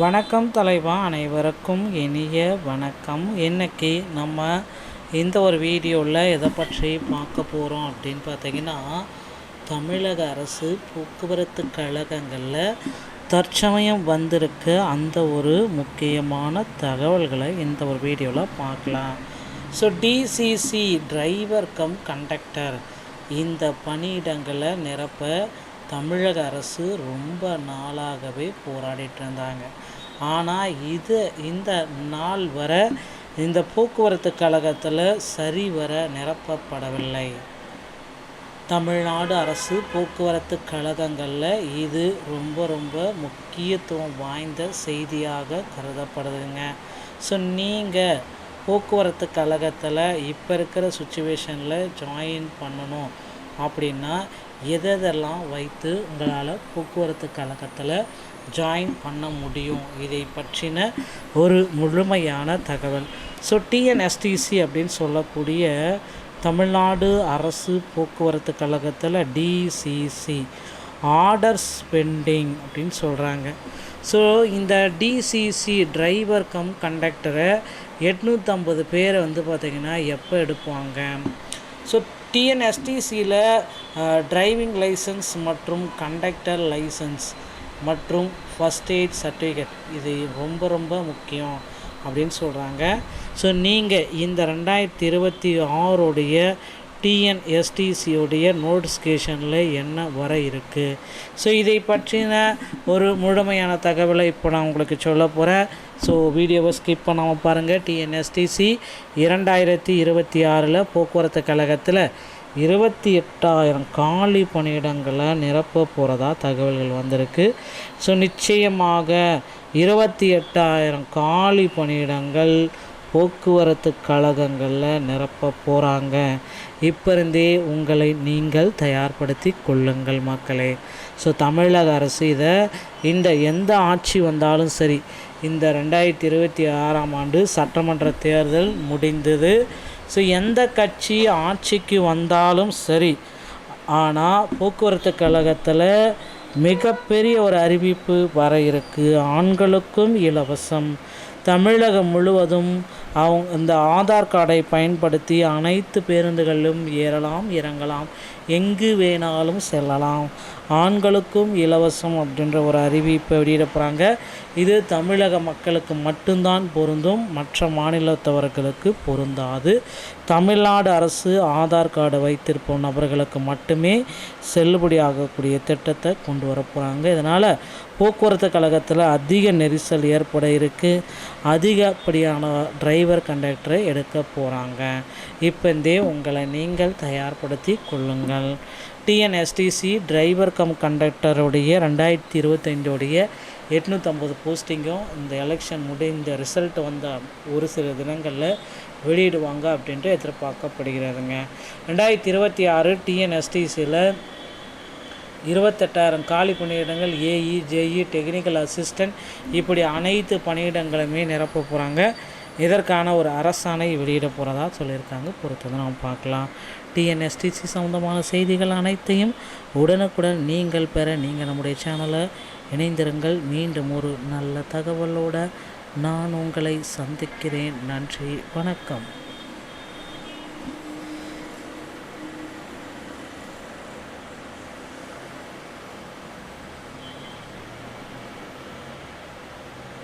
வணக்கம் தலைவா, அனைவருக்கும் இனிய வணக்கம். இன்றைக்கி நம்ம இந்த ஒரு வீடியோவில் எதை பற்றி பார்க்க போகிறோம் அப்படின்னு பார்த்தீங்கன்னா, தமிழக அரசு போக்குவரத்து கழகங்களில் தற்சமயம் வந்திருக்க அந்த ஒரு முக்கியமான தகவல்களை இந்த ஒரு வீடியோவில் பார்க்கலாம். ஸோ டிசிசி டிரைவர் கம் கண்டக்டர் இந்த பணியிடங்களை நிரப்ப தமிழக அரசு ரொம்ப நாளாகவே போராடிட்டு இருந்தாங்க. ஆனால் இந்த நாள் வர இந்த போக்குவரத்து கழகத்தில் சரிவர நிரப்பப்படவில்லை. தமிழ்நாடு அரசு போக்குவரத்து கழகங்களில் இது ரொம்ப முக்கியத்துவம் வாய்ந்த செய்தியாக கருதப்படுதுங்க. ஸோ நீங்கள் போக்குவரத்து கழகத்தில் இப்போ இருக்கிற சுச்சுவேஷனில் ஜாயின் பண்ணணும் அப்படின்னா எதெல்லாம் வைத்து உங்களால் போக்குவரத்து கழகத்தில் ஜாயின் பண்ண முடியும், இதை பற்றின ஒரு முழுமையான தகவல். ஸோ டிஎன்எஸ்டிசி அப்படின்னு சொல்லக்கூடிய தமிழ்நாடு அரசு போக்குவரத்து கழகத்தில் டிசிசி ஆர்டர்ஸ் பெண்டிங் அப்படின்னு சொல்கிறாங்க. ஸோ இந்த டிசிசி டிரைவர் கம் கண்டக்டரை 850 பேரை பார்த்திங்கன்னா எப்போ எடுப்பாங்க? ஸோ டிஎன்எஸ்டிசியில் டிரைவிங் லைசன்ஸ் மற்றும் கண்டக்டர் லைசன்ஸ் மற்றும் ஃபஸ்ட் எய்ட் சர்டிஃபிகேட் இது ரொம்ப முக்கியம் அப்படின்னு சொல்கிறாங்க. ஸோ நீங்கள் இந்த 2026 டிஎன்எஸ்டிசியோடைய நோட்டிஃபிகேஷனில் என்ன வர இருக்குது, ஸோ இதை பற்றின ஒரு முழுமையான தகவலை இப்போ நான் உங்களுக்கு சொல்ல போகிறேன். ஸோ வீடியோவை ஸ்கிப் பண்ணாமல் பாருங்கள். டிஎன்எஸ்டிசி 2026 போக்குவரத்து கழகத்தில் 28,000 காலி பணியிடங்களை நிரப்ப போகிறதா தகவல்கள் வந்திருக்கு. ஸோ நிச்சயமாக 28,000 காலி பணியிடங்கள் போக்குவரத்து கழகங்களில் நிரப்ப போகிறாங்க. இப்போ இருந்தே உங்களை நீங்கள் தயார்படுத்தி கொள்ளுங்கள் மக்களே. ஸோ தமிழக அரசு இந்த எந்த ஆட்சி வந்தாலும் சரி, இந்த 2026 சட்டமன்ற தேர்தல் முடிந்தது. ஸோ எந்த கட்சி ஆட்சிக்கு வந்தாலும் சரி, ஆனால் போக்குவரத்து கழகத்தில் மிகப்பெரிய ஒரு அறிவிப்பு வர இருக்குது. ஆண்களுக்கும் இலவசம். தமிழகம் முழுவதும் இந்த ஆதார் கார்டை பயன்படுத்தி அனைத்து பேருந்துகளிலும் ஏறலாம், இறங்கலாம், எங்கு வேணாலும் செல்லலாம். ஆண்களுக்கும் இலவசம் அப்படின்ற ஒரு அறிவிப்பை வெளியிட போகிறாங்க. இது தமிழக மக்களுக்கு மட்டும்தான் பொருந்தும், மற்ற மாநிலத்தவர்களுக்கு பொருந்தாது. தமிழ்நாடு அரசு ஆதார் கார்டு வைத்திருப்போம் நபர்களுக்கு மட்டுமே செல்லுபடியாகக்கூடிய திட்டத்தை கொண்டு வர போகிறாங்க. இதனால் போக்குவரத்து கழகத்தில் அதிக நெரிசல் ஏற்பட இருக்குது. அதிகப்படியான டிரைவர் கண்டக்டரை எடுக்க போகிறாங்க. இப்போந்தே உங்களை நீங்கள் தயார்படுத்தி கொள்ளுங்கள். டிஎன்எஸ்டிசி டிரைவர் கம் கண்டக்டருடைய 2025 850 போஸ்டிங்கும் இந்த எலெக்ஷன் முடிந்த ரிசல்ட் வந்த ஒரு சில தினங்களில் வெளியிடுவாங்க அப்படின்ட்டு எதிர்பார்க்கப்படுகிறதுங்க. 2026 டிஎன்எஸ்டிசியில் 28,000 காலி பணியிடங்கள், ஏஇ, ஜேஇ, டெக்னிக்கல் அசிஸ்டன்ட் இப்படி அனைத்து பணியிடங்களுமே நிரப்ப போகிறாங்க. இதற்கான ஒரு அரசாணை வெளியிட போகிறதா சொல்லியிருக்காங்க. பொறுத்ததை நாம் பார்க்கலாம். டிஎன்எஸ்டிசி சம்மந்தமான செய்திகள் அனைத்தையும் உடனுக்குடன் நீங்கள் பெற நீங்கள் நம்முடைய சேனலை இணைந்திருங்கள். மீண்டும் ஒரு நல்ல தகவலோடு நான் உங்களை சந்திக்கிறேன். நன்றி, வணக்கம்.